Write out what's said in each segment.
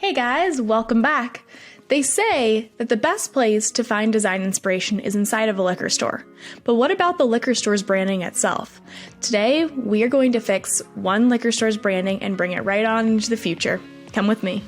Hey guys, welcome back. They say that the best place to find design inspiration is inside of a liquor store. But what about the liquor store's branding itself? Today, we are going to fix one liquor store's branding and bring it right on into the future. Come with me.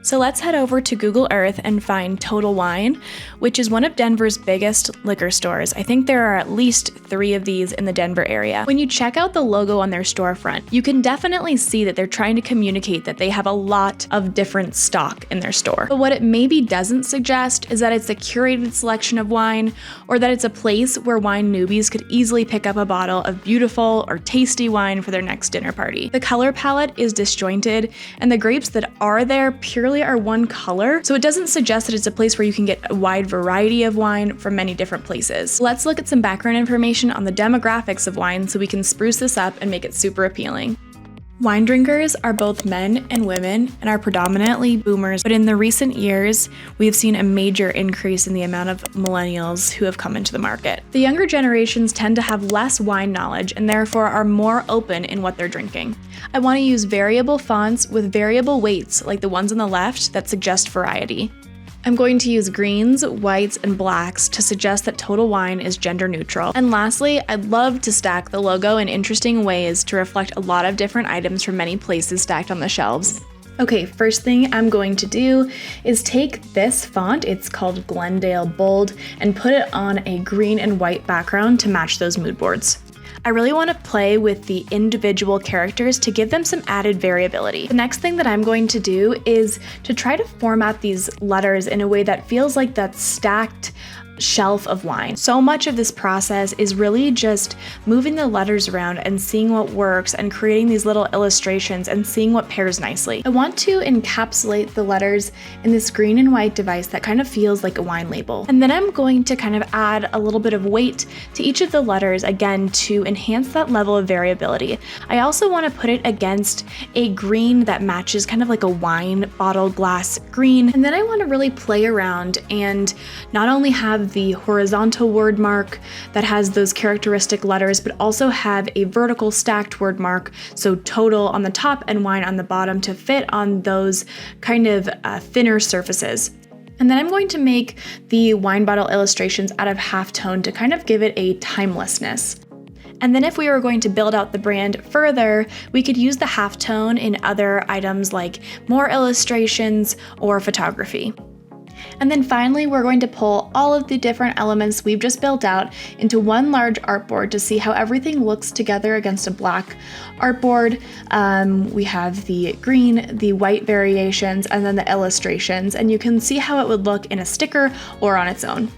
So let's head over to Google Earth and find Total Wine, which is one of Denver's biggest liquor stores. I think there are at least 3 of these in the Denver area. When you check out the logo on their storefront, you can definitely see that they're trying to communicate that they have a lot of different stock in their store. But what it maybe doesn't suggest is that it's a curated selection of wine, or that it's a place where wine newbies could easily pick up a bottle of beautiful or tasty wine for their next dinner party. The color palette is disjointed, and the grapes that are there purely are one color, so it doesn't suggest that it's a place where you can get a wide variety of wine from many different places. Let's look at some background information on the demographics of wine so we can spruce this up and make it super appealing. Wine drinkers are both men and women and are predominantly boomers, but in the recent years, we've seen a major increase in the amount of millennials who have come into the market. The younger generations tend to have less wine knowledge and therefore are more open in what they're drinking. I want to use variable fonts with variable weights like the ones on the left that suggest variety. I'm going to use greens, whites, and blacks to suggest that Total Wine is gender neutral. And lastly, I'd love to stack the logo in interesting ways to reflect a lot of different items from many places stacked on the shelves. Okay, first thing I'm going to do is take this font, it's called Glendale Bold, and put it on a green and white background to match those mood boards. I really want to play with the individual characters to give them some added variability. The next thing that I'm going to do is to try to format these letters in a way that feels like that stacked shelf of wine. So much of this process is really just moving the letters around and seeing what works and creating these little illustrations and seeing what pairs nicely. I want to encapsulate the letters in this green and white device that kind of feels like a wine label. And then I'm going to kind of add a little bit of weight to each of the letters again to enhance that level of variability. I also want to put it against a green that matches kind of like a wine bottle glass green. And then I want to really play around and not only have the horizontal word mark that has those characteristic letters, but also have a vertical stacked word mark, so total on the top and wine on the bottom to fit on those kind of thinner surfaces. And then I'm going to make the wine bottle illustrations out of halftone to kind of give it a timelessness. And then if we were going to build out the brand further, we could use the halftone in other items like more illustrations or photography. And then finally, we're going to pull all of the different elements we've just built out into one large artboard to see how everything looks together against a black artboard. We have the green, the white variations, and then the illustrations, and you can see how it would look in a sticker or on its own.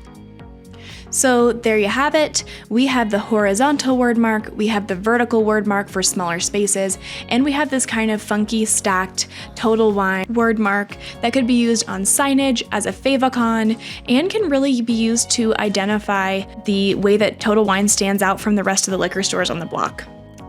So there you have it. We have the horizontal word mark, we have the vertical word mark for smaller spaces, and we have this kind of funky stacked Total Wine word mark that could be used on signage as a favicon and can really be used to identify the way that Total Wine stands out from the rest of the liquor stores on the block.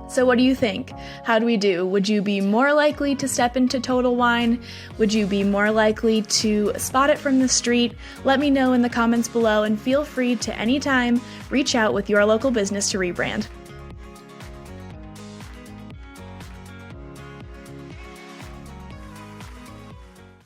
So what do you think? How do we do? Would you be more likely to step into Total Wine? Would you be more likely to spot it from the street? Let me know in the comments below and feel free to anytime reach out with your local business to rebrand.